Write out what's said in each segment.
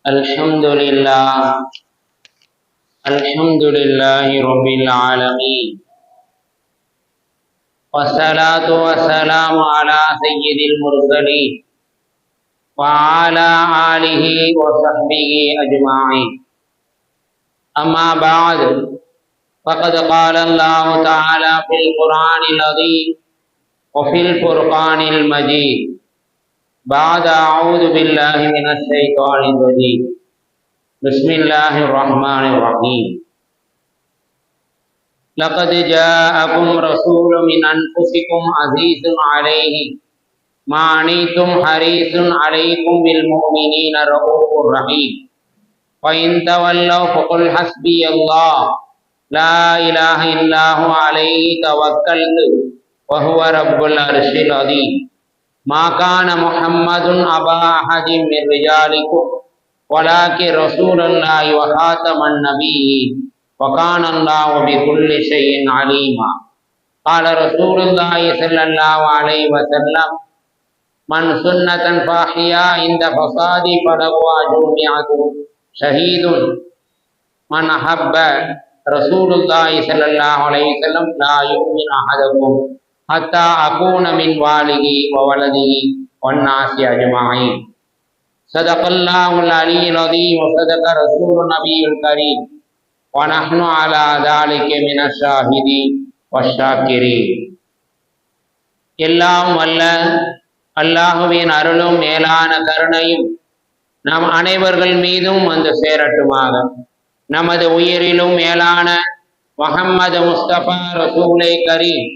الحمد لله رب العالمين، والصلاة والسلام على سيد المرسلين وعلى آله وصحبه أجمعين. أما بعد، فقد قال الله تعالى في القرآن العظيم وفي الفرقان المجيد بعد أعوذ بالله من الشيطان الرجيم. بسم الله الرحمن الرحيم. لقد جاءكم رسول من أنفسكم عزيز عليه ما عنيتم حريص عليكم بالمؤمنين رؤوف رحيم. فإن تولوا فقل حسبي الله لا إله إلا هو عليه توكلت وهو رب العرش العظيم. ما كان محمد أبا أحد من رجالكم ولكن رسول الله وخاتم النبيين وكان الله بكل شيء عليما. قال رسول الله صلى الله عليه وسلم: من سنة فاحيا عند فساد فله أجر مئة شهيد. من أحب رسول الله صلى الله عليه وسلم لا يؤمن أحدكم حتى أكون من والده وولده والناس أجمعين. صدق الله العلي العظيم وصدق رسول النبي الكريم ونحن على ذلك من الشاهدين والشاكرين. எல்லாம் வல்ல அல்லாஹுவின் அருளும் மேலான கருணையும் நம் அனைவர்கள் மீதும் வந்து சேரட்டுமாக. நமது உயிரிலும் மேலான முஹம்மது முஸ்தபா ரசூலை கரீம்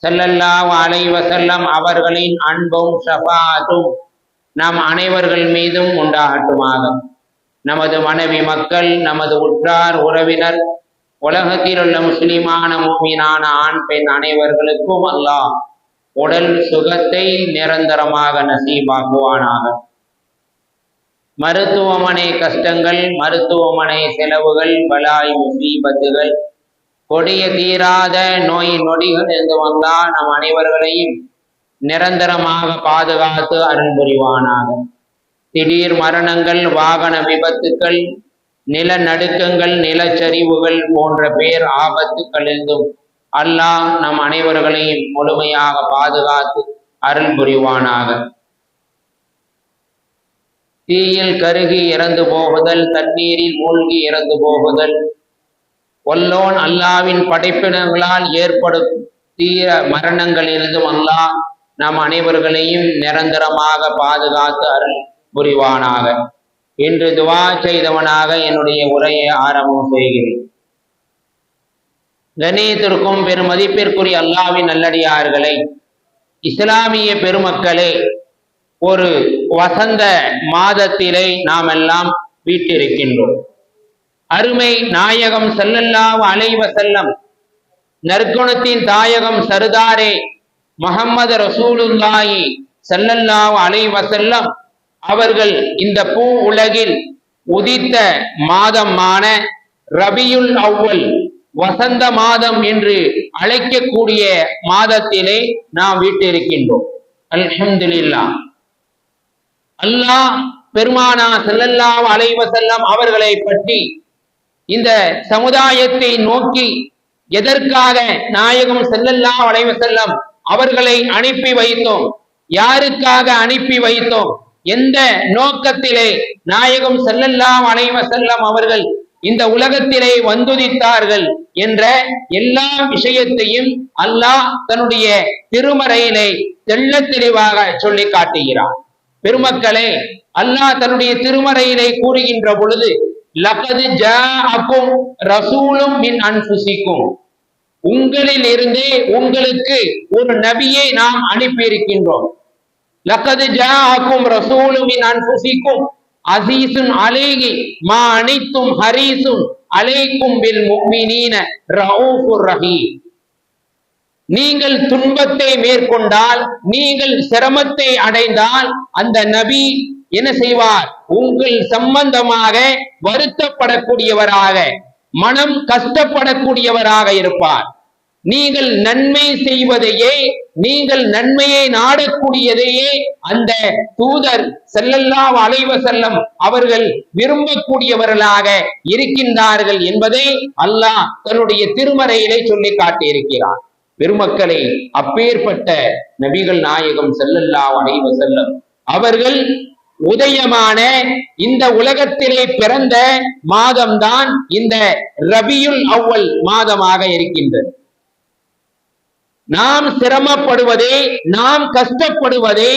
ஸல்லல்லாஹு அலைஹி வஸல்லம் அவர்களின் அன்பும் ஷஃபாஅத்தும் நம் அனைவர்கள் மீதும் உண்டாகட்டுமாக. நமது மனைவி மக்கள், நமது உற்றார் உறவினர், உலகத்தில் உள்ள முஸ்லிமான முஃமினான ஆண் பெண் அனைவர்களுக்கும் அல்லாஹ் உடல் சுகத்தை நிரந்தரமாக நசீபாக்குவானாக. மருத்துவமனை கஷ்டங்கள், மருத்துவமனை செலவுகள், பலாய் முசீபத்துகள், கொடிய தீராத நோய் நொடிகள் இருந்து வந்தால் நம் அனைவர்களையும் நிரந்தரமாக பாதுகாத்து அருள் புரிவானாக. திடீர் மரணங்கள், வாகன விபத்துக்கள், நிலநடுக்கங்கள், நிலச்சரிவுகள் போன்ற பேர் ஆபத்துக்களிலிருந்தும் அல்லாஹ் நம் அனைவர்களையும் முழுமையாக பாதுகாத்து அருள் புரிவானாக. தீயில் கருகி இறந்து போகுதல், தண்ணீரில் மூழ்கி இறந்து போகுதல், வல்லோன் அல்லாவின் படைப்பினங்களால் ஏற்படும் தீர மரணங்களிலிருந்தும் அல்லாஹ் நம் அனைவர்களையும் நிரந்தரமாக பாதுகாத்து அருள் புரிவானாக. இன்று துவா செய்தவனாக என்னுடைய உரையை ஆரம்பம் செய்கிறேன். கண்ணியத்திற்கும் பெருமதிப்பிற்குரிய அல்லாஹ்வின் நல்லடியார்களே, இஸ்லாமிய பெருமக்களே, ஒரு வசந்த மாதத்திலே நாம் எல்லாம் வீட்டிருக்கின்றோம். அருமை நாயகம் ஸல்லல்லாஹு அலைஹி வஸல்லம், நற்குணத்தின் தாயகம் சர்தாரே முஹம்மது ரசூலுல்லாஹி ஸல்லல்லாஹு அலைஹி வஸல்லம் அவர்கள் இந்த பூ உலகில் உதித்த மாதமான ரபியுல் அவ்வல், வசந்த மாதம் என்று அழைக்கக்கூடிய மாதத்திலே நாம் வீட்டிருக்கின்றோம். அல்ஹம்துலில்லாஹ். அல்லாஹ் பெருமானா ஸல்லல்லாஹு அலைஹி வஸல்லம் அவர்களை பற்றி இந்த சமுதாயத்தை நோக்கி எதற்காக நாயகம் ஸல்லல்லாஹு அலைஹி வஸல்லம் அவர்களை அனுப்பி வைத்தோம், யாருக்காக அனுப்பி வைத்தோம், எந்த நோக்கத்திலே நாயகம் ஸல்லல்லாஹு அலைஹி வஸல்லம் அவர்கள் இந்த உலகத்திலே வந்துதித்தார்கள் என்ற எல்லா விஷயத்தையும் அல்லாஹ் தன்னுடைய திருமறையிலே தெள்ள தெளிவாக சொல்லி காட்டுகிறார். பெருமக்களே, அல்லாஹ் தன்னுடைய திருமறையிலே கூறுகின்ற பொழுது, லகது ஜாஅக்கும் ரசூலும் மின் அன்ஃபுசிக்கும், உங்களில் இருந்தே உங்களுக்கு ஒரு நபியை நாம் அனுப்பி இருக்கின்றோம். லகது ஜாஅக்கும் ரசூலும் மின் அன்ஃபுசிக்கும் அஸீஸுன் அலைஹி மா அனித்தும் ஹரீஸுன் அலைக்கும் பில் முஃமினீன ரഊஃபுர் ரஹீம். நீங்கள் துன்பத்தை மேற்கொண்டால், நீங்கள் சிரமத்தை அடைந்தால், அந்த நபி என்ன செய்வார்? உங்கள் சம்பந்தமாக வருத்தப்படக்கூடியவராக, மனம் கஷ்டப்படக்கூடியவராக இருப்பார். நீங்கள் நன்மை செய்வதையே, நீங்கள் நன்மையை நாடக்கூடியதையே அந்த தூதர் ஸல்லல்லாஹு அலைஹி வஸல்லம் அவர்கள் விரும்பக்கூடியவர்களாக இருக்கின்றார்கள் என்பதை அல்லாஹ் தன்னுடைய திருமறையிலே சொல்லி காட்டியிருக்கிறார். பெருமக்களை, அப்பேற்பட்ட நபிகள் நாயகம் ஸல்லல்லாஹு அலைஹி வஸல்லம் அவர்கள் உதயமான இந்த உலகத்திலே பிறந்த மாதம்தான் இந்த ரபியுல் அவ்வல் மாதமாக இருக்கின்றது. நாம் சிரமப்படுவதை, நாம் கஷ்டப்படுவதை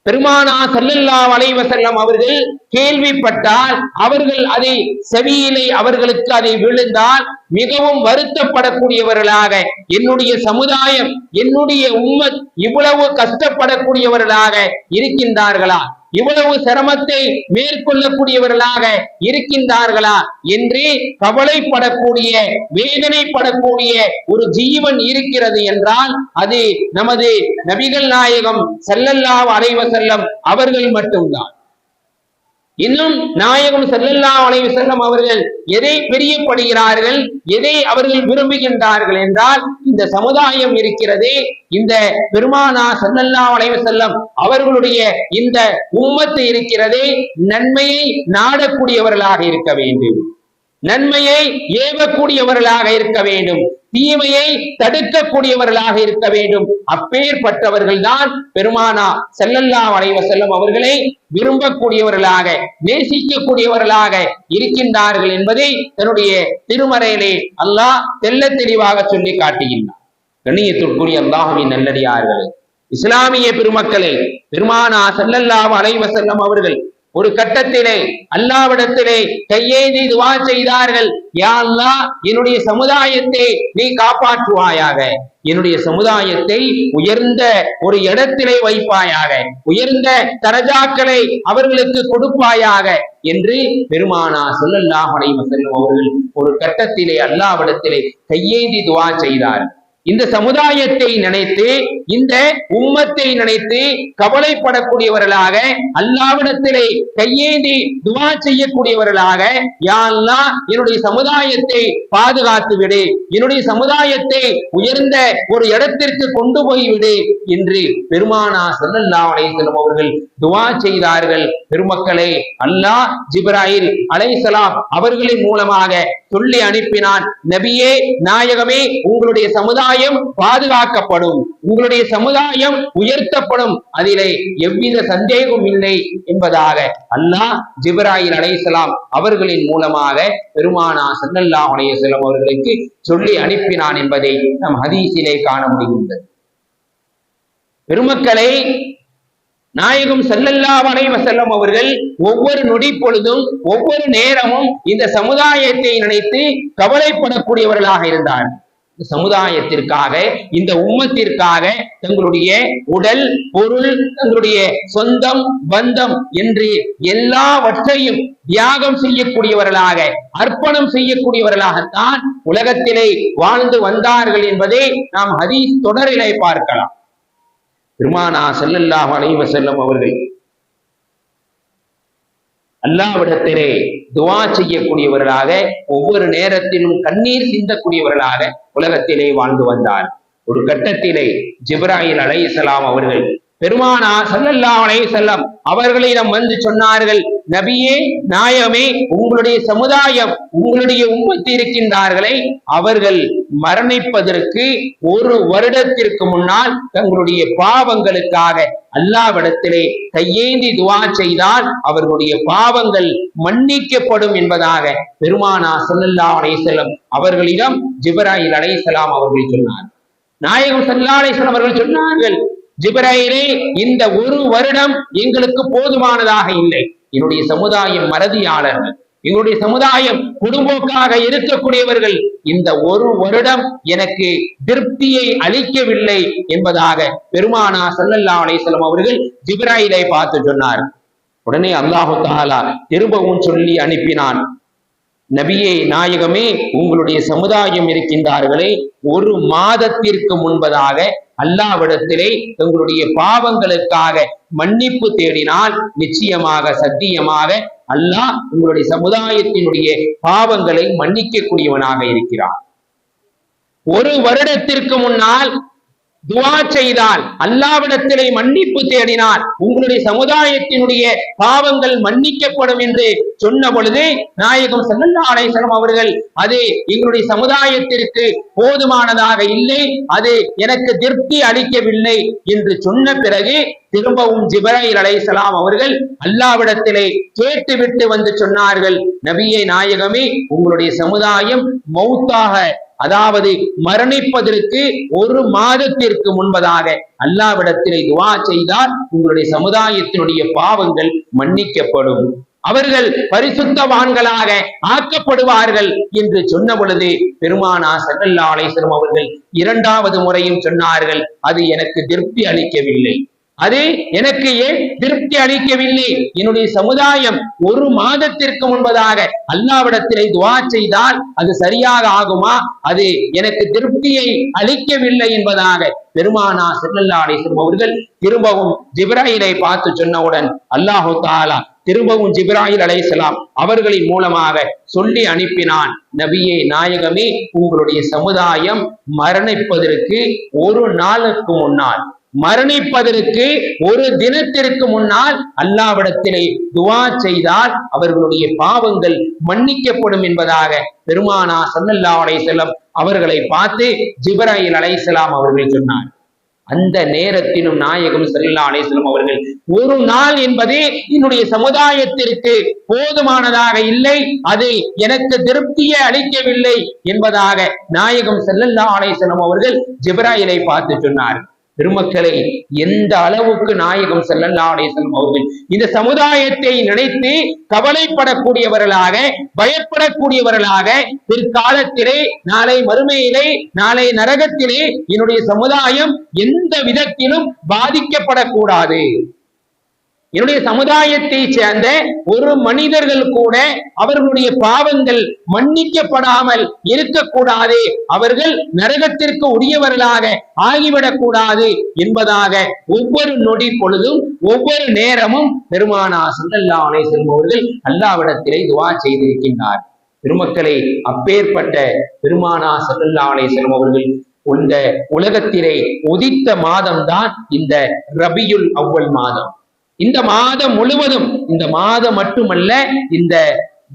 பெருமானார் ஸல்லல்லாஹு அலைஹி வஸல்லம் அவர்கள் கேள்விப்பட்டால், அவர்கள் அதை செவியிலே அவர்களுக்கு அதை விழுந்தால் மிகவும் வருத்தப்படக்கூடியவர்களாக, என்னுடைய சமுதாயம், என்னுடைய உம்மத் இவ்வளவு கஷ்டப்படக்கூடியவர்களாக இருக்கின்றார்களா, இவ்வளவு சிரமத்தை மேற்கொள்ளக்கூடியவர்களாக இருக்கின்றார்களா என்று கவலைப்படக்கூடிய, வேதனைப்படக்கூடிய ஒரு ஜீவன் இருக்கிறது என்றால் அது நமது நபிகள் நாயகம் ஸல்லல்லாஹு அலைஹி வஸல்லம் அவர்கள் மட்டும்தான். இன்னும் நாயகம் ஸல்லல்லாஹு அலைஹி வஸல்லம் அவர்கள் எதை பிரியப்படுகிறார்கள், எதை அவர்கள் விரும்புகின்றார்கள் என்றால், இந்த சமுதாயம் இருக்கிறதே, இந்த பெருமானார் ஸல்லல்லாஹு அலைஹி வஸல்லம் அவர்களுடைய இந்த உம்மத்து இருக்கிறதே, நன்மையை நாடக்கூடியவர்களாக இருக்க வேண்டும், நன்மையை ஏவக்கூடியவர்களாக இருக்க வேண்டும், தீமையை தடுக்கக்கூடியவர்களாக இருக்க வேண்டும். அப்பேற்பட்டவர்கள் தான் பெருமானார் ஸல்லல்லாஹு அலைஹி வஸல்லம் அவர்களை விரும்பக்கூடியவர்களாக, நேசிக்கக்கூடியவர்களாக இருக்கின்றார்கள் என்பதை தன்னுடைய திருமறையிலே அல்லாஹ் தெள்ள தெளிவாக சொல்லி காட்டுகின்றார். கண்ணியத்திற்குரிய அல்லாஹ்வின் நல்லடியார்களே, இஸ்லாமிய பெருமக்களே, பெருமானார் ஸல்லல்லாஹு அலைஹி வஸல்லம் அவர்கள் ஒரு கட்டத்திலே அல்லாஹ்விடத்திலே கையேந்தி துஆ செய்தார்கள். யா அல்லாஹ், என்னுடைய சமுதாயத்தை நீ காப்பாற்றுவாயாக, என்னுடைய சமுதாயத்தை உயர்ந்த ஒரு இடத்திலே வைப்பாயாக, உயர்ந்த தரஜாக்களை அவர்களுக்கு கொடுப்பாயாக என்று பெருமானார் ஸல்லல்லாஹு அலைஹி வஸல்லம் அவர்கள் ஒரு கட்டத்திலே அல்லாஹ்விடத்திலே கையேந்தி துஆ செய்தார்கள். இந்த சமுதாயத்தை நினைத்து, இந்த உம்மத்தை நினைத்து கவலைப்படக்கூடியவர்களாக, அல்லாஹ்விடத்திலே கையேந்தி துஆ செய்யக்கூடியவர்களாக, யா அல்லாஹ், என்னுடைய சமுதாயத்தை பாதுகாத்து விடு, என்னுடைய சமுதாயத்தை உயர்ந்த ஒரு இடத்திற்கு கொண்டு போய்விடு என்று பெருமானார் ஸல்லல்லாஹு அலைஹி வஸல்லம் அவர்கள் துஆ செய்தார்கள். பெருமக்களே, அல்லாஹ் ஜிப்ராயில் அலைஹிஸ்ஸலாம் அவர்களின் மூலமாக சொல்லி அனுப்பினான், நபியே நாயகமே, உங்களுடைய சமுதாயம் பாதுகாக்கப்படும், உங்களுடைய சமுதாயம் உயர்த்தப்படும், அதிலே எவ்வித சந்தேகமும் இல்லை என்பதாக அல்லாஹ் ஜிப்ராயில் அலைஹிஸ்ஸலாம் அவர்களின் மூலமாக பெருமானார் ஸல்லல்லாஹு அலைஹி வஸல்லம் அவர்களுக்கு சொல்லி அனுப்பினான் என்பதை நம் ஹதீஸிலே காண முடிகின்றது. பெருமக்களை, நாயகம் ஸல்லல்லாஹு அலைஹி வஸல்லம் அவர்கள் ஒவ்வொரு நொடி பொழுதும், ஒவ்வொரு நேரமும் இந்த சமுதாயத்தை நினைத்து கவலைப்படக்கூடியவர்களாக இருந்தார். சமுதாயத்திற்காக, இந்த உம்மத்திற்காக தங்களுடைய உடல், பொருள், தங்களுடைய சொந்தம், பந்தம் என்று எல்லாவற்றையும் தியாகம் செய்யக்கூடியவர்களாக, அர்ப்பணம் செய்யக்கூடியவர்களாகத்தான் உலகத்திலே வாழ்ந்து வந்தார்கள் என்பதை நாம் ஹதீஸ் தொடரிலே பார்க்கலாம். பெருமானார் ஸல்லல்லாஹு அலைஹி வஸல்லம் அவர்கள் அல்லாஹ்விடத்திலே துஆ செய்யக்கூடியவர்களாக, ஒவ்வொரு நேரத்திலும் கண்ணீர் சிந்தக்கூடியவர்களாக உலகத்திலே வாழ்ந்து வந்தார். ஒரு கட்டத்திலே ஜிப்ராயில் அலைஹிஸ்ஸலாம் அவர்கள் பெருமானார் ஸல்லல்லாஹு அலைஹி வஸல்லம் அவர்களிடம் வந்து சொன்னார்கள், நபியே நாயகமே, உங்களுடைய சமுதாயம், உங்களுடைய உம்மத்து இருக்கின்றார்களே, அவர்கள் மரணிப்பதற்கு ஒரு வருடத்திற்கு முன்னால் தங்களுடைய பாவங்களுக்காக அல்லாஹ்விடத்திலே கையேந்தி துஆ செய்தால் அவர்களுடைய பாவங்கள் மன்னிக்கப்படும் என்பதாக பெருமானார் ஸல்லல்லாஹு அலைஹி வஸல்லம் அவர்களிடம் ஜிப்ராயில் அலைஹிஸ்ஸலாம் அவர்கள் சொன்னார். நாயகம் ஸல்லல்லாஹு அலைஹி வஸல்லம் அவர்கள் சொன்னார்கள், ஜிப்ராயிலே, இந்த ஒரு வருடம் எங்களுக்கு போதுமானதாக இல்லை, என்னுடைய சமுதாயம் மறதியாளர்கள், எங்களுடைய சமுதாயம் குடும்போக்காக இருக்கக்கூடியவர்கள், இந்த ஒரு வருடம் எனக்கு திருப்தியை அளிக்கவில்லை என்பதாக பெருமானார் ஸல்லல்லாஹு அலைஹி வஸல்லம் அவர்கள் ஜிப்ராயிலை பார்த்து சொன்னார். உடனே அல்லாஹு தஆலா திரும்பவும் சொல்லி அனுப்பினான், நபியே நாயகமே, உங்களுடைய சமுதாயம் இருக்கின்றார்களே, ஒரு மாதத்திற்கு முன்பதாக அல்லாஹ்விடத்திலே தங்களுடைய பாவங்களுக்காக மன்னிப்பு தேடினால் நிச்சயமாக, சத்தியமாக அல்லாஹ் உங்களுடைய சமுதாயத்தினுடைய பாவங்களை மன்னிக்கக்கூடியவனாக இருக்கிறார். ஒரு வருடத்திற்கு முன்னால் துவா செய்தால், அல்லாஹ்விடத்திலே மன்னிப்பு தேடினால் உங்களுடைய சமுதாயத்தினுடைய பாவங்கள் மன்னிக்கப்படும் என்று சொன்ன பொழுது நாயகம் ஸல்லல்லாஹு அலைஹி வஸல்லம் அவர்கள் அது எங்களுடைய சமுதாயத்திற்கு போதுமானதாக இல்லை, அது எனக்கு திருப்தி அளிக்கவில்லை என்று சொன்ன பிறகு திரும்பவும் ஜிப்ராயில் அலைஹிஸ்ஸலாம் அவர்கள் அல்லாஹ்விடத்திலே கேட்டுவிட்டு வந்து சொன்னார்கள், நபியே நாயகமே, உங்களுடைய சமுதாயம் மௌத்தாக, அதாவது மரணிப்பதற்கு ஒரு மாதத்திற்கு முன்பதாக அல்லாஹ்விடத்திலே துஆ செய்தால் உங்களுடைய சமுதாயத்தினுடைய பாவங்கள் மன்னிக்கப்படும், அவர்கள் பரிசுத்தவான்களாக ஆக்கப்படுவார்கள் என்று சொன்ன பொழுது பெருமானார் ஸல்லல்லாஹு அலைஹி வஸல்லம் அவர்கள் இரண்டாவது முறையும் சொன்னார்கள், அது எனக்கு திருப்தி அளிக்கவில்லை, அது எனக்கு ஏன் திருப்தி அளிக்கவில்லை, என்னுடைய சமுதாயம் ஒரு மாதத்திற்கு முன்பதாக அல்லாஹ்விடத்திலே துஆ செய்தால் அது சரியாக ஆகுமா, அது எனக்கு திருப்தியை அளிக்கவில்லை என்பதாக பெருமானார் ஸல்லல்லாஹு அலைஹி வஸல்லம் அவர்கள் திரும்பவும் ஜிப்ராயிலை பார்த்து சொன்னவுடன் அல்லாஹு தஆலா திரும்பவும் ஜிப்ராயில் அலைஹிஸ்ஸலாம் அவர்களின் மூலமாக சொல்லி அனுப்பினான், நபியே நாயகமே, உங்களுடைய சமுதாயம் மரணிப்பதற்கு ஒரு நாளுக்கு முன்னால், மரணிப்பதற்கு ஒரு தினத்திற்கு முன்னால் அல்லாஹ்விடத்திலே துஆ செய்தால் அவர்களுடைய பாவங்கள் மன்னிக்கப்படும் என்பதாக பெருமானார் ஸல்லல்லாஹு அலைஹி வஸல்லம் அவர்களை பார்த்து ஜிப்ராயில் அலைஹிஸ்ஸலாம் அவர்கள் சொன்னார். அந்த நேரத்திலும் நாயகம் ஸல்லல்லாஹு அலைஹி வஸல்லம் அவர்கள் ஒரு நாள் என்பதே என்னுடைய சமுதாயத்திற்கு போதுமானதாக இல்லை, அது எனக்கு திருப்தியை அளிக்கவில்லை என்பதாக நாயகம் ஸல்லல்லாஹு அலைஹி வஸல்லம் அவர்கள் ஜிப்ராயிலை பார்த்து சொன்னார். பெருமக்களை, எந்த அளவுக்கு நாயகம் ஸல்லல்லாஹு அலைஹி வஸல்லம் அவர்கள் இந்த சமுதாயத்தை நினைத்து கவலைப்படக்கூடியவர்களாக, பயப்படக்கூடியவர்களாக, பிற்காலத்திலே நாளை மறுமையிலே, நாளை நரகத்திலே என்னுடைய சமுதாயம் எந்த விதத்திலும் பாதிக்கப்படக்கூடாது, என்னுடைய சமுதாயத்தை சேர்ந்த ஒரு மனிதர்கள் கூட அவர்களுடைய பாவங்கள் மன்னிக்கப்படாமல் இருக்கக்கூடாது, அவர்கள் நரகத்திற்கு உரியவர்களாக ஆகிவிடக்கூடாது என்பதாக ஒவ்வொரு நொடி பொழுதும் ஒவ்வொரு நேரமும் பெருமானார் ஸல்லல்லாஹு அலைஹி வஸல்லம் அவர்கள் அல்லாஹ்விடத்திலே துஆ செய்திருக்கின்றார். பெருமக்களே, அப்பேற்பட்ட பெருமானார் ஸல்லல்லாஹு அலைஹி வஸல்லம் அவர்கள் இந்த உலகத்திலே உதித்த மாதம் தான் இந்த ரபியுல் அவ்வல் மாதம். இந்த மாதம் முழுவதும், இந்த மாதம் மட்டுமல்ல, இந்த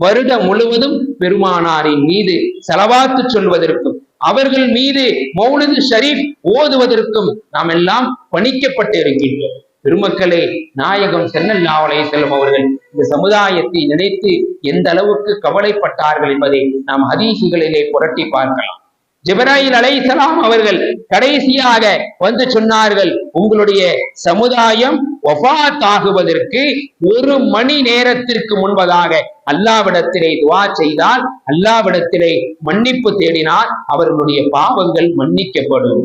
வருடம் முழுவதும் பெருமானாரின் மீது ஸலவாத்து சொல்வதற்கும் அவர்கள் மீது மௌலிது ஷரீஃப் ஓதுவதற்கும் நாம் எல்லாம் பணிக்கப்பட்டு இருக்கின்றோம். பெருமக்களே, நாயகம் ஸல்லல்லாஹு அலைஹி வஸல்லம் அவர்கள் இந்த சமுதாயத்தை நினைத்து எந்த அளவுக்கு கவலைப்பட்டார்கள் என்பதை நாம் ஹதீசுகளிலே புரட்டி பார்க்கலாம். ஜிப்ராயில் அலைஹிஸ்ஸலாம் அவர்கள் கடைசியாக வந்து சொன்னார்கள், உங்களுடைய சமுதாயம் வஃபாத் ஆகுவதற்கு ஒரு மணி நேரத்திற்கு முன்பதாக அல்லாஹ்விடத்திலே துஆ செய்தால், அல்லாஹ்விடத்திலே மன்னிப்பு தேடினால் அவர்களுடைய பாவங்கள் மன்னிக்கப்படும்.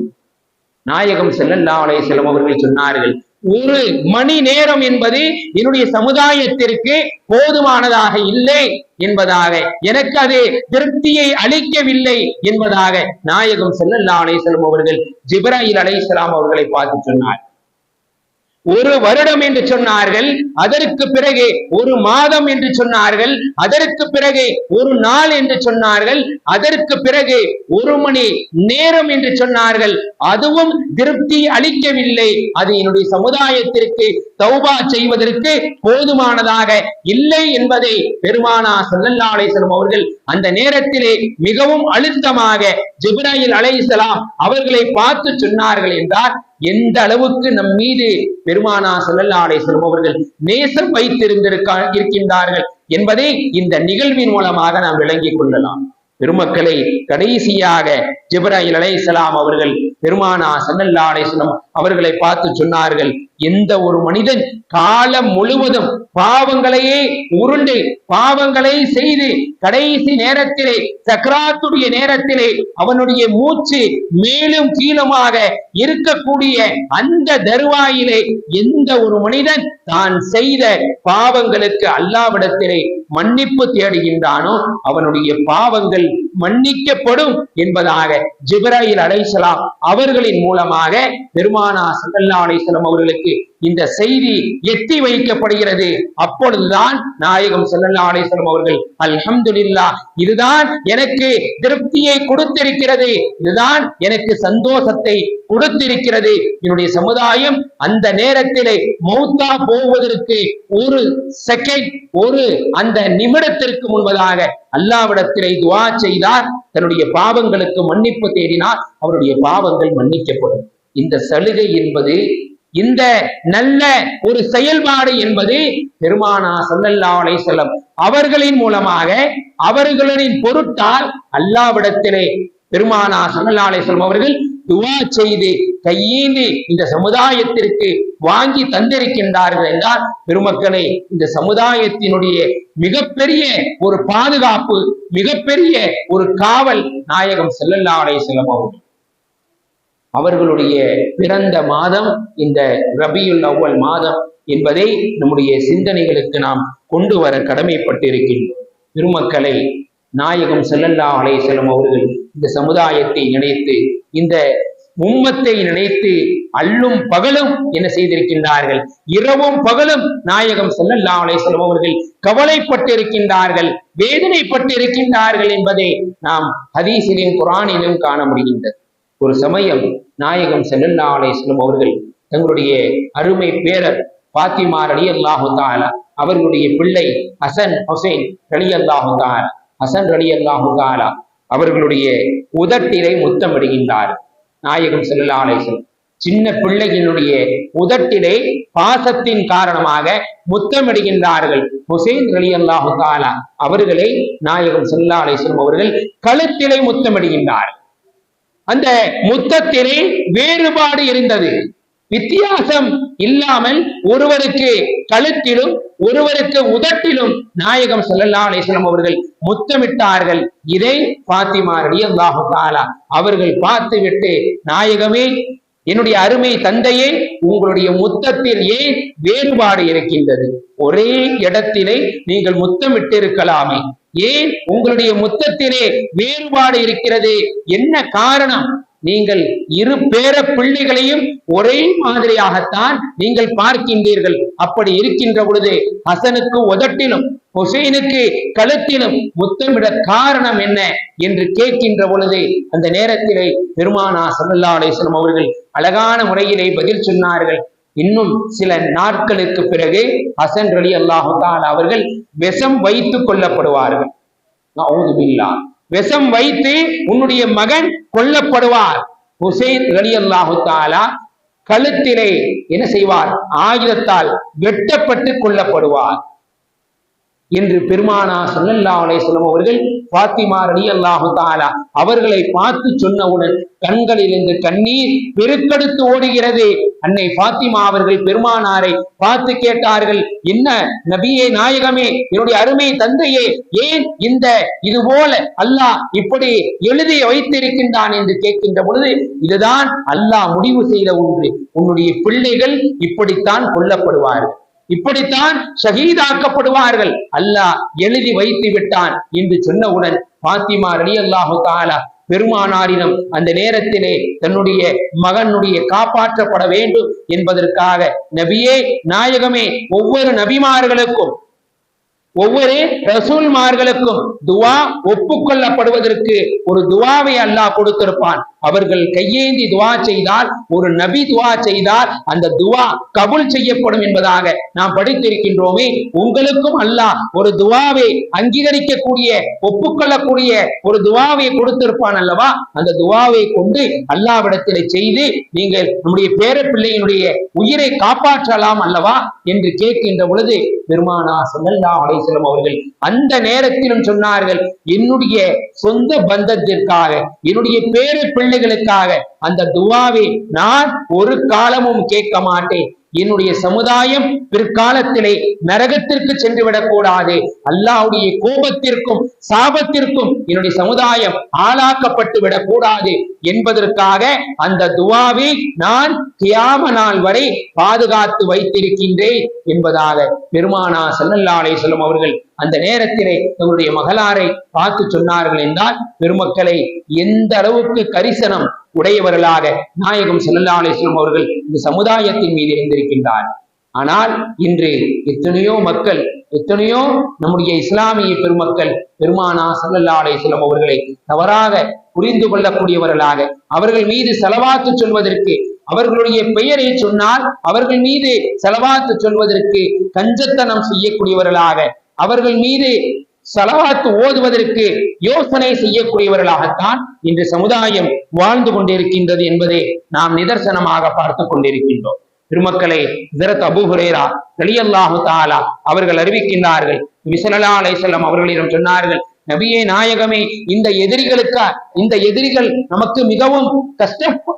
நாயகம் ஸல்லல்லாஹு அலைஹி வஸல்லம் அவர்கள் சொன்னார்கள், ஒரு மணி நேரம் என்பது என்னுடைய சமுதாயத்திற்கு போதுமானதாக இல்லை என்பதாக, எனக்கு அது திருப்தியை அளிக்கவில்லை என்பதாக நாயகம் ஸல்லல்லாஹு அலைஹி வஸல்லம் அவர்கள் ஜிப்ராயில் அலைஹிஸ்ஸலாம் அவர்களை பார்த்து சொன்னார். ஒரு வருடம் என்று சொன்னார்கள், அதற்கு பிறகு ஒரு மாதம் என்று சொன்னார்கள், அதற்கு பிறகு ஒரு நாள் என்று சொன்னார்கள், அதற்கு பிறகு ஒரு மணி நேரம் என்று சொன்னார்கள். அதுவும் திருப்தி அளிக்கவில்லை, அது என்னுடைய சமுதாயத்திற்கு தௌபா செய்வதற்கு போதுமானதாக இல்லை என்பதை பெருமானார் ஸல்லல்லாஹு அலைஹி வஸல்லம் அவர்கள் அந்த நேரத்திலே மிகவும் அழுத்தமாக ஜிப்ராயில் அலைஹிஸ்ஸலாம் அவர்களை பார்த்து சொன்னார்கள் என்றால், எந்த அளவுக்கு நம் மீது பெருமானார் ஸல்லல்லாஹு அலைஹி வஸல்லம் அவர்கள் நேசம் வைத்திருக்கின்றார்கள் என்பதை இந்த நிகழ்வின் மூலமாக நாம் விளங்கிக் கொள்ளலாம். பெருமக்களை, கடைசியாக ஜிப்ராயில் அலைஹிஸ்ஸலாம் அவர்கள் பெருமானார் ஸல்லல்லாஹு அலைஹி வஸல்லம் அவர்களை பார்த்து சொன்னார்கள், எந்த ஒரு மனிதன் காலம் முழுவதும் பாவங்களையே உருண்டு பாவங்களை செய்து கடைசி நேரத்திலே, சக்ராத்துடைய நேரத்திலே அவனுடைய மூச்சு மேலும் கீழுமாக இருக்கக்கூடிய அந்த தருவாயிலே எந்த ஒரு மனிதன் தான் செய்த பாவங்களுக்கு அல்லாஹ்விடத்திலே மன்னிப்பு தேடுகின்றானோ அவனுடைய பாவங்கள் மன்னிக்கப்படும் என்பதாக ஜிப்ராயில் அலைஹிஸ்ஸலாம் அவர்களின் மூலமாக பெருமானா ஸல்லல்லாஹு அலைஹி வஸல்லம் அவர்களுக்கு இந்த செய்தி எட்டி வைக்கப்படுகிறது. அப்பொழுதுதான் நாயகம் ஸல்லல்லாஹு அலைஹி வஸல்லம் அவர்கள் அல்ஹம்துலில்லாஹ், இதுதான் எனக்கு திருப்தியை கொடுத்திருக்கிறது, இதுதான் எனக்கு சந்தோஷத்தை கொடுத்திருக்கிறது. என்னுடைய சமுதாயம் அந்த நேரத்திலே மௌத்தா போவதற்கு ஒரு செகண்ட், ஒரு அந்த நிமிடத்திற்கு முன்பதாக அல்லாஹ்விடத்திலே துஆ செய்தார், தன்னுடைய பாவங்களுக்கு மன்னிப்பு தேடினார், அவருடைய பாவங்கள் மன்னிக்கப்படும். இந்த சலுகை என்பது, இந்த நல்ல ஒரு செயல்பாடு என்பது பெருமானா ஸல்லல்லாஹு அலைஹி வஸல்லம் அவர்களின் மூலமாக, அவர்களின் பொருட்டால் அல்லாஹ்விடத்திலே பெருமானா ஸல்லல்லாஹு அலைஹி வஸல்லம் அவர்கள் துஆ செய்து கையேந்தி இந்த சமுதாயத்திற்கு வாங்கி தந்திருக்கின்றார்கள் என்றால், பெருமக்களே, இந்த சமுதாயத்தினுடைய மிகப்பெரிய ஒரு பாதுகாப்பு, மிகப்பெரிய ஒரு காவல் நாயகம் ஸல்லல்லாஹு அலைஹி வஸல்லம் அவர்களுடைய பிறந்த மாதம் இந்த ரபியுல் அவ்வல் மாதம் என்பதை நம்முடைய சிந்தனைகளுக்கு நாம் கொண்டு வர கடமைப்பட்டிருக்கின்றோம். பெருமக்களை, நாயகம் ஸல்லல்லாஹு அலைஹி வஸல்லம் அவர்கள் இந்த சமுதாயத்தை நினைத்து, இந்த உம்மத்தை நினைத்து அல்லும் பகலும் என்ன செய்திருக்கின்றார்கள், இரவும் பகலும் நாயகம் ஸல்லல்லாஹு அலைஹி வஸல்லம் அவர்கள் கவலைப்பட்டிருக்கின்றார்கள், வேதனைப்பட்டிருக்கின்றார்கள் என்பதை நாம் ஹதீஸிலும் குர்ஆனிலும் காண முடிகின்றது. ஒரு சமயம் நாயகம் ஸல்லல்லாஹு அலைஹி வஸல்லம் அவர்கள் தங்களுடைய அருமை பேரர் பாத்திமா ரலியல்லாஹு தஆலா அவர்களுடைய பிள்ளை ஹசன் ஹுசைன் ரலியல்லாஹு தஆலா, ஹசன் ரலியல்லாஹு தஆலா அவர்களுடைய உதட்டிலை முத்தமிடுகின்றார். நாயகம் ஸல்லல்லாஹு அலைஹி வஸல்லம் சின்ன பிள்ளைகளுடைய உதட்டிலை பாசத்தின் காரணமாக முத்தமிடுகின்றார்கள். ஹுசைன் ரலியல்லாஹு தஆலா அவர்களை நாயகம் ஸல்லல்லாஹு அலைஹி வஸல்லம் அவர்கள் கழுத்திலை முத்தமிடுகின்றார். அந்த முத்தத்திலே வேறுபாடு இருந்தது, வித்தியாசம் இல்லாமல் ஒருவருக்கு கழுத்திலும் ஒருவருக்கு உதட்டிலும் நாயகம் ஸல்லல்லாஹு அலைஹி வஸல்லம் அவர்கள் முத்தமிட்டார்கள். இதை பாத்திமா ரலியல்லாஹு தஆலா அவர்கள் பார்த்துவிட்டு, நாயகமே, என்னுடைய அருமை தந்தையே, உங்களுடைய முத்தத்தில் ஏன் வேறுபாடு இருக்கின்றது? ஒரே இடத்திலே நீங்கள் முத்தமிட்டிருக்கலாமே, ஏன் உங்களுடைய முத்தத்திலே வேறுபாடு இருக்கிறது? என்ன காரணம்? நீங்கள் இரு பேர பிள்ளைகளையும் ஒரே மாதிரியாகத்தான் நீங்கள் பார்க்கின்றீர்கள். அப்படி இருக்கின்ற பொழுது ஹசனுக்கு உதட்டிலும் ஹுசைனுக்கு கழுத்திலும் முத்தமிட காரணம் என்ன என்று கேட்கின்ற பொழுது, அந்த நேரத்திலே பெருமானா ஸல்லல்லாஹு அலைஹி வஸல்லம் அவர்கள் அழகான முறையிலே பதில் சொன்னார்கள். இன்னும் சில நாட்களுக்கு பிறகு ஹசன் ரலியல்லாஹு தஆலா அவர்கள் விஷம் வைத்துக் கொல்லப்படுவார்கள். நஊது பில்லாஹ், விஷம் வைத்து உன்னுடைய மகன் கொல்லப்படுவார். ஹுசைன் ரலியல்லாஹு தஆலா கழுத்திலே என்ன செய்வார்? ஆயுதத்தால் வெட்டப்பட்டு கொல்லப்படுவார் என்று பெருமானா ஸல்லல்லாஹு அலைஹி வஸல்லம் அவர்கள் பாத்திமா ரலியல்லாஹு தஆலா அவர்களை பார்த்து சொன்னவுடன் கண்களிலிருந்து கண்ணீர் பெருக்கெடுத்து ஓடுகிறது. அன்னை பாத்திமா அவர்கள் பெருமானாரை பார்த்து கேட்டார்கள், என்ன நபியே, நாயகமே, என்னுடைய அருமை தந்தையே, ஏன் இந்த இது போல அல்லாஹ் இப்படி எழுதி வைத்திருக்கின்றான் என்று கேட்கின்ற பொழுது, இதுதான் அல்லாஹ் முடிவு செய்த ஒன்று, உன்னுடைய பிள்ளைகள் இப்படித்தான் கொல்லப்படுவார்கள், இப்படித்தான் ஷஹீதாக்கப்படுவார்கள், அல்லாஹ் எழுதி வைத்து விட்டான் என்று சொன்னவுடன் பாத்திமா ரலியல்லாஹு தஆலா பெருமானாரிடம் அந்த நேரத்திலே தன்னுடைய மகனுடைய காப்பாற்றப்பட வேண்டும் என்பதற்காக, நபியே, நாயகமே, ஒவ்வொரு நபிமார்களுக்கும் ஒவ்வொரு ரசூல்மார்களுக்கும் துவா ஒப்புக்கொள்ளப்படுவதற்கு ஒரு துவாவை அல்லாஹ் கொடுத்திருப்பான். அவர்கள் கையேந்தி துவா செய்தால், ஒரு நபி துவா செய்தால் அந்த துவா கபூல் செய்யப்படும் என்பதாக நாம் படித்திருக்கின்றோமே. உங்களுக்கும் அல்லாஹ் ஒரு துவாவை அங்கீகரிக்கக்கூடிய, ஒப்புக்கொள்ளக்கூடிய ஒரு துவாவை கொடுத்திருப்பான் அல்லவா? அந்த துவாவை கொண்டு அல்லாஹ்விடத்திலே செய்து நீங்கள் நம்முடைய பேர பிள்ளையினுடைய உயிரை காப்பாற்றலாம் அல்லவா என்று கேட்கின்ற பொழுது, பெருமானா ஸல்லல்லாஹு அலைஹி வஸல்லம் அவர்கள் அந்த நேரத்திலும் சொன்னார்கள், என்னுடைய சொந்த பந்தத்திற்காக, என்னுடைய பேர பிள்ளைகளுக்காக அந்த துவாவை நான் ஒரு காலமும் கேட்க மாட்டேன். என்னுடைய சமுதாயம் பிற்காலத்திலே நரகத்திற்கு சென்று விடக்கூடாது, அல்லாஹ்வுடைய கோபத்திற்கும் சாபத்திற்கும் என்னுடைய சமுதாயம் ஆளாக்கப்பட்டு விடக்கூடாது என்பதற்காக அந்த துவாவை நான் கியாம நாள் வரை பாதுகாத்து வைத்திருக்கின்றேன் என்பதாக பெருமானா ஸல்லல்லாஹு அலைஹி வஸல்லம் அவர்கள் அந்த நேரத்திலே தங்களுடைய மகளாரை பார்த்து சொன்னார்கள் என்றால், பெருமக்களை எந்த அளவுக்கு கரிசனம் உடையவர்களாக நாயகம் ஸல்லல்லாஹு அலைஹி வஸல்லம் அவர்கள் இந்த சமுதாயத்தின் மீது இருந்திருக்கின்றார். ஆனால் இன்று எத்தனையோ மக்கள், எத்தனையோ நம்முடைய இஸ்லாமிய பெருமக்கள் பெருமானார் ஸல்லல்லாஹு அலைஹி வஸல்லம் அவர்களை தவறாக புரிந்து கொள்ளக்கூடியவர்களாக, அவர்கள் மீது ஸலவாத்து சொல்வதற்கு, அவர்களுடைய பெயரை சொன்னால் அவர்கள் மீது ஸலவாத்து சொல்வதற்கு கஞ்சத்தனம் செய்யக்கூடியவர்களாக, அவர்கள் மீது ஸலவாத்து ஓதுவதற்கு யோசனை செய்யக்கூடியவர்களாகத்தான் இன்று சமுதாயம் வாழ்ந்து கொண்டிருக்கின்றது என்பதை நாம் நிதர்சனமாக பார்த்து கொண்டிருக்கின்றோம். பெருமக்களை, ஹஜ்ரத் அபூ ஹுரைரா ரலியல்லாஹு தஆலா அவர்கள் அறிவிக்கின்றார்கள், நபி ஸல்லல்லாஹு அலைஹி வஸல்லம் அவர்களிடம் சொன்னார்கள், நபியே நாயகமே, இந்த எதிரிகள் நமக்கு மிகவும்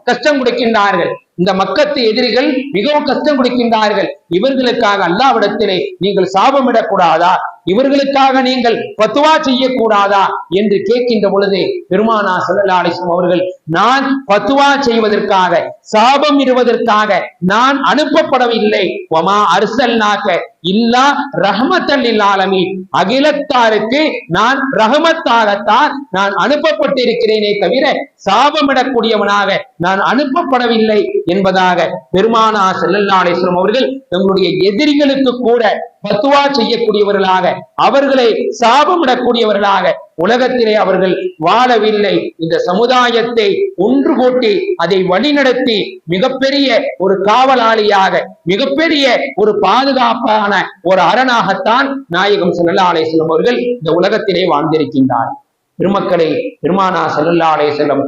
கஷ்டம் கொடுக்கின்றார்கள். இந்த மக்கத்து எதிரிகள் மிகவும் கஷ்டம் கொடுக்கின்றார்கள். இவர்களுக்காக அல்லாஹ்விடத்திலே நீங்கள் சாபமிடக்கூடாதா? இவர்களுக்காக நீங்கள் ஃபத்வா செய்யக்கூடாதா என்று கேட்கின்ற பொழுது பெருமானார் ஸல்லல்லாஹு அலைஹி வஸல்லம் அவர்கள், நான் ஃபத்வா செய்வதற்காக, சாபம் இடுவதற்காக நான் அனுப்பப்படவில்லை. வமா அர்சல்நாக இல்லா ரஹ்மத்தல் லில் ஆலமீன், அகிலத்தாருக்கு நான் ரஹமத்தாகத்தான் நான் அனுப்பப்பட்டிருக்கிறேனே தவிர சாபமிடக்கூடியவனாக நான் அனுப்பப்படவில்லை என்பதாக பெருமானார் ஸல்லல்லாஹு அலைஹி வஸல்லம் அவர்கள் தங்களுடைய எதிரிகளுக்கு கூட ஃபத்வா செய்யக்கூடியவர்களாக, அவர்களை சாபமிடக்கூடியவர்களாக உலகத்திலே அவர்கள் வாழவில்லை. இந்த சமுதாயத்தை ஒன்று கூட்டி அதை வழிநடத்தி மிகப்பெரிய ஒரு காவலாளியாக, மிகப்பெரிய ஒரு பாதுகாப்பான ஒரு அரணாகத்தான் நாயகம் ஸல்லல்லாஹு அலைஹி வஸல்லம் அவர்கள் இந்த உலகத்திலே வாழ்ந்திருக்கின்றார். பெருமக்களை, பெருமானார் ஸல்லல்லாஹு அலைஹி வஸல்லம்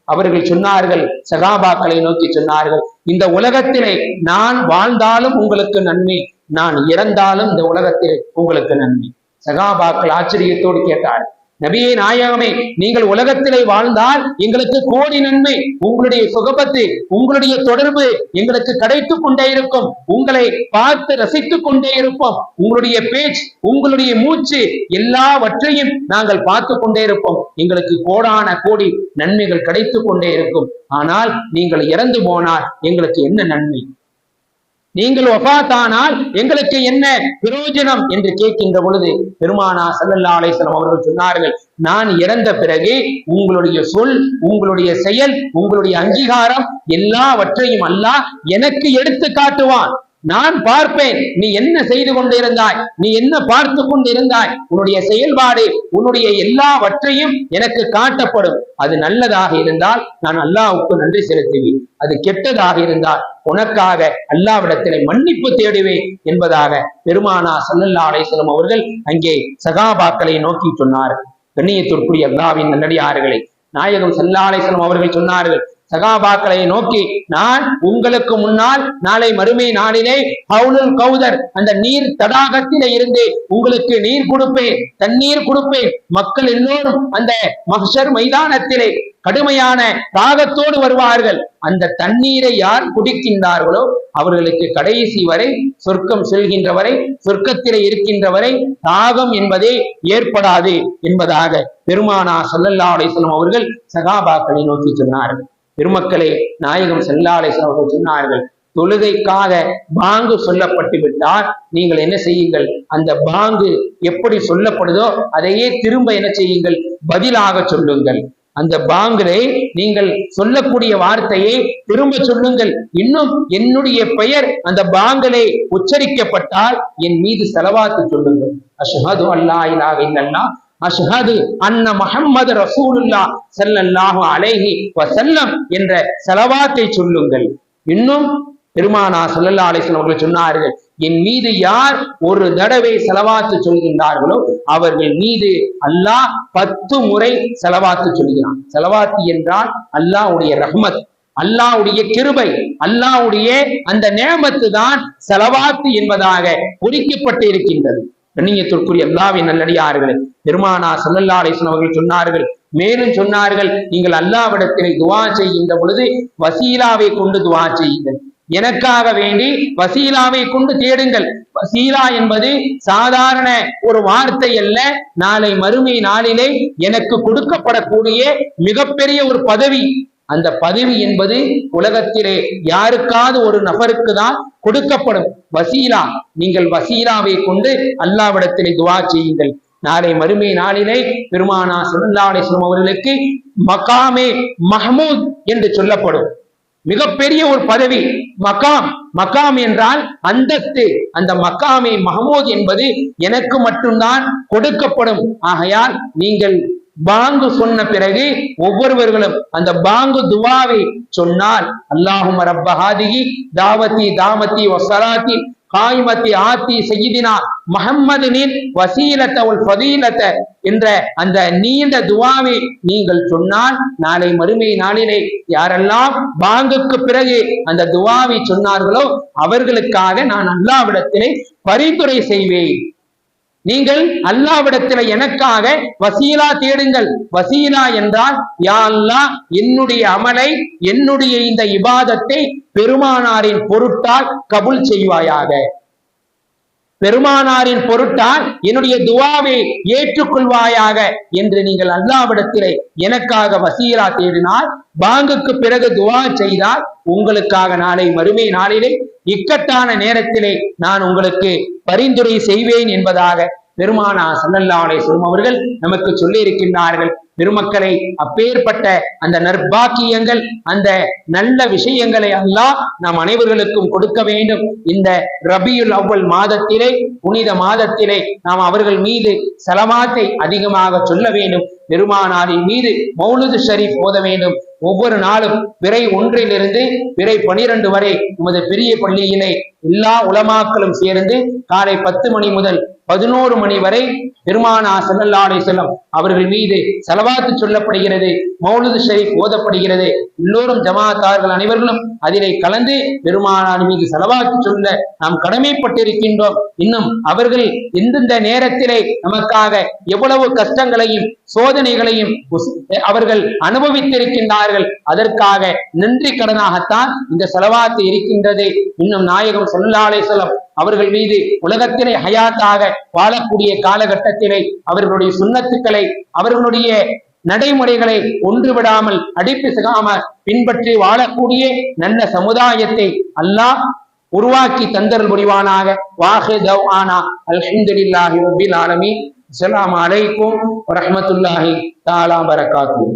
அவர்கள் சொன்னார்கள், சகாபாக்களை நோக்கி சொன்னார்கள், இந்த உலகத்திலே நான் வாழ்ந்தாலும் உங்களுக்கு நன்மை, நான் இறந்தாலும் இந்த உலகத்தில் உங்களுக்கு நன்மை. சகாபாக்கள் ஆச்சரியத்தோடு கேட்டார், நபியே நாயகமே, நீங்கள் உலகத்திலே வாழ்ந்தால் எங்களுக்கு கோடி நன்மை, உங்களுடைய சுகபத்து, உங்களுடைய தொடர்பு எங்களுக்கு கிடைத்துக் கொண்டே இருக்கும், உங்களை பார்த்து ரசித்துக் கொண்டே இருப்போம், உங்களுடைய பேச்சு, உங்களுடைய மூச்சு எல்லாவற்றையும் நாங்கள் பார்த்து கொண்டே இருப்போம், எங்களுக்கு கோடான கோடி நன்மைகள் கிடைத்துக் கொண்டே இருக்கும். ஆனால் நீங்கள் இறந்து போனால் எங்களுக்கு என்ன நன்மை? நீங்கள் வஃபாத்தானால் எங்களுக்கு என்ன பிரயோஜனம் என்று கேட்கின்ற பொழுது பெருமானார் ஸல்லல்லாஹு அலைஹி வஸல்லம் அவர்கள் சொன்னார்கள், நான் இறந்த பிறகு உங்களுடைய சொல், உங்களுடைய செயல், உங்களுடைய அங்கீகாரம் எல்லாவற்றையும் அல்லாஹ் எனக்கு எடுத்து காட்டுவான். நான் பார்ப்பேன், நீ என்ன செய்து கொண்டிருந்தாய், நீ என்ன பார்த்து கொண்டிருந்தாய், உன்னுடைய செயல்பாடு, உன்னுடைய எல்லாவற்றையும் எனக்கு காட்டப்படும். அது நல்லதாக இருந்தால் நான் அல்லாஹ்வுக்கு நன்றி செலுத்துவேன், அது கெட்டதாக இருந்தால் உனக்காக அல்லாஹ்விடத்திலே மன்னிப்பு தேடுவேன் என்பதாக பெருமானார் ஸல்லல்லாஹு அலைஹி வஸல்லம் அவர்கள் அங்கே சகாபாக்களை நோக்கி சொன்னார்கள். கண்ணியத்திற்குரிய அல்லாஹ்வின் நல்லடியார்களே, நாயகம் ஸல்லல்லாஹு அலைஹி வஸல்லம் அவர்கள் சொன்னார்கள், சகாபாக்களை நோக்கி, நான் உங்களுக்கு முன்னால் நாளை மறுமை நாளிலே ஹவுலுல் கௌதர் அந்த நீர் தடாகத்திலே இருந்து உங்களுக்கு நீர் கொடுப்பேன், தண்ணீர் கொடுப்பேன். மக்கள் எல்லோரும் அந்த மஹ்ஷர் மைதானத்திலே கடுமையான தாகத்தோடு வருவார்கள். அந்த தண்ணீரை யார் குடிக்கின்றார்களோ அவர்களுக்கு கடைசி வரை, சொர்க்கம் செல்கின்ற வரை, சொர்க்கத்திலே இருக்கின்ற வரை தாகம் என்பதே ஏற்படாது என்பதாக பெருமானார் ஸல்லல்லாஹு அலைஹி வஸல்லம் அவர்கள் சகாபாக்களை நோக்கி சொன்னார்கள். பெருமக்களே, நாயகம் ஸல்லல்லாஹு அலைஹி வஸல்லம் அவர்கள் சொன்னார்கள், தொழுகைக்காக பாங்கு சொல்லப்பட்டு விட்டால் நீங்கள் என்ன செய்யுங்கள், அந்த பாங்கு எப்படி சொல்லப்படுதோ அதையே திரும்ப என்ன செய்யுங்கள், பதிலாக சொல்லுங்கள். அந்த பாங்கிலே நீங்கள் சொல்லக்கூடிய வார்த்தையை திரும்ப சொல்லுங்கள். இன்னும் என்னுடைய பெயர் அந்த பாங்கிலே உச்சரிக்கப்பட்டால் என் மீது ஸலவாத்து சொல்லுங்கள். அஷ்ஹது அல்லா இலாஹ இல்லல்லாஹ் அஷ்ஹது அன்ன முஹம்மது ரசூலுல்லாஹ் ஸல்லல்லாஹு அலைஹி வஸல்லம் என்ற ஸலவாத்தை சொல்லுங்கள். இன்னும் பெருமானார் ஸல்லல்லாஹு அலைஹி வஸல்லம் அவர்கள் சொன்னார்கள், என் மீது யார் ஒரு தடவை ஸலவாத்து சொல்கின்றார்களோ அவர்கள் மீது அல்லாஹ் 10 முறை ஸலவாத்து சொல்கிறான். ஸலவாத்து என்றால் அல்லாஹ்வுடைய ரஹ்மத், அல்லாஹ்வுடைய கிருபை, அல்லாஹ்வுடைய அந்த நேமத்து தான் ஸலவாத்து என்பதாக குறிக்கப்பட்டு இருக்கின்றது. கண்ணியத்திற்குரிய அல்லாஹ்வின் நல்லடியார்களே, பெருமானார் ஸல்லல்லாஹு அலைஹி வஸல்லம் அவர்கள் சொன்னார்கள், மேலும் சொன்னார்கள், நீங்கள் அல்லாஹ்விடத்திலே துஆ செய்கின்ற பொழுது வசீலாவை கொண்டு துஆ செய்யுங்கள். எனக்காக வேண்டி வசீலாவை கொண்டு தேடுங்கள். வசீலா என்பது சாதாரண ஒரு வார்த்தை அல்ல, நாளை மறுமை நாளிலே எனக்கு கொடுக்கப்படக்கூடிய மிகப்பெரிய ஒரு பதவி. அந்த பதவி என்பது உலகத்திலே யாருக்காவது ஒரு நபருக்கு தான் கொடுக்கப்படும். வசீலா, நீங்கள் வசீலாவை கொண்டு அல்லாஹ்விடத்திலே துஆ செய்யுங்கள். நாளை மறுமை நாளிலே பெருமானா ஸல்லல்லாஹு அலைஹி வஸல்லம் அவர்களுக்கு மகாமே மஹ்மூத் என்று சொல்லப்படும். மிகப்பெரிய ஒரு பதவி மகாம். மகாம் என்றால் அந்தஸ்து. அந்த மகாமே மஹமூத் என்பது எனக்கு மட்டும்தான் கொடுக்கப்படும். ஆகையால் நீங்கள் பாங்கு சொன்ன பிறகு ஒவ்வொருவர்களும் அந்த பாங்கு துவாவை சொன்னால், அல்லாஹும்ம ரப்ப ஹாதிஹி தாவத்தி தாமத்தி வஸலாத்தி காயிமத்தி ஆத்தி சய்யிதினா முஹம்மதின் வசீலத வல் ஃபதீலத என்ற அந்த நீண்ட துவாவை நீங்கள் சொன்னால், நாளை மறுமை நாளிலே யாரெல்லாம் பாங்குக்கு பிறகு அந்த துவாவை சொன்னார்களோ அவர்களுக்காக நான் அல்லாஹ்விடத்திலே பரிந்துரை செய்வேன். நீங்கள் அல்லாஹ்விடத்திலே எனக்காக வசீலா தேடுங்கள். வசீலா என்றால், யா அல்லாஹ், என்னுடைய அமலை, என்னுடைய இந்த இபாதத்தை பெருமானாரின் பொருட்டால் கபூல் செய்வாயாக. பெருமானாரின் பொருட்டால் என்னுடைய துவாவை ஏற்றுக்கொள்வாயாக என்று நீங்கள் அல்லாஹ்விடத்திலே எனக்காக வசீலா தேடினால், பாங்குக்கு பிறகு துவா செய்தால், உங்களுக்காக நாளை மறுமை நாளிலே இக்கட்டான நேரத்திலே நான் உங்களுக்கு பரிந்துரை செய்வேன் என்பதாக பெருமானா ஸல்லல்லாஹு அலைஹி வஸல்லம் அவர்கள் நமக்கு சொல்லி இருக்கின்றார்கள். பெருமக்களை, அப்பேற்பட்ட அந்த நற்பாக்கியங்கள், அந்த நல்ல விஷயங்களை அல்லாஹ் நாம் அனைவர்களுக்கும் கொடுக்க வேண்டும். இந்த ரபியுல் அவ்வல் மாதத்திலே, புனித மாதத்திலே நாம் அவர்கள் மீது ஸலவாத்தை அதிகமாக சொல்ல வேண்டும். பெருமானாரின் மீது மௌலிது ஷரீஃப் ஓத வேண்டும். ஒவ்வொரு நாளும் பிறை 1 பிறை 12 வரை நமது பெரிய பள்ளியிலே எல்லா உலமாக்களும் சேர்ந்து காலை 10 மணி முதல் 11 மணி வரை பெருமானா ஸல்லல்லாஹு அலைஹி வஸல்லம் அவர்கள் மீது ஸலவாத்து சொல்லப்படுகிறது, மௌலிது ஷரீஃப் ஓதப்படுகிறது. எல்லோரும் ஜமாத்தார்கள் அனைவர்களும் அதிலே கலந்து பெருமானார் மீது ஸலவாத்து சொல்ல நாம் கடமைப்பட்டிருக்கின்றோம். இன்னும் அவர்கள் எந்தெந்த நேரத்திலே நமக்காக எவ்வளவு கஷ்டங்களையும் சோதனைகளையும் அவர்கள் அனுபவித்திருக்கின்றார்கள். அதற்காக நன்றி கடனாகத்தான் இந்த ஸலவாத்து இருக்கின்றது. இன்னும் நாயகம் ஸல்லல்லாஹு அலைஹி வஸல்லம் அவர்கள் மீது உலகத்திலே ஹயாத்தாக வாழக்கூடிய காலகட்டத்திலே அவர்களுடைய சுன்னத்துக்களை, அவர்களுடைய நடைமுறைகளை ஒன்றுவிடாமல் அடித்து சிகாமல் பின்பற்றி வாழக்கூடிய நல்ல சமுதாயத்தை அல்லாஹ் உருவாக்கி தந்தல் புரிவானாக. வாஹிர் தவ்ஆனா அல்ஹம்துலில்லாஹி ரப்பில் ஆலமீன். அஸ்ஸலாமு அலைக்கும் வரஹ்மத்துல்லாஹி தஆலா பரகாத்துஹு.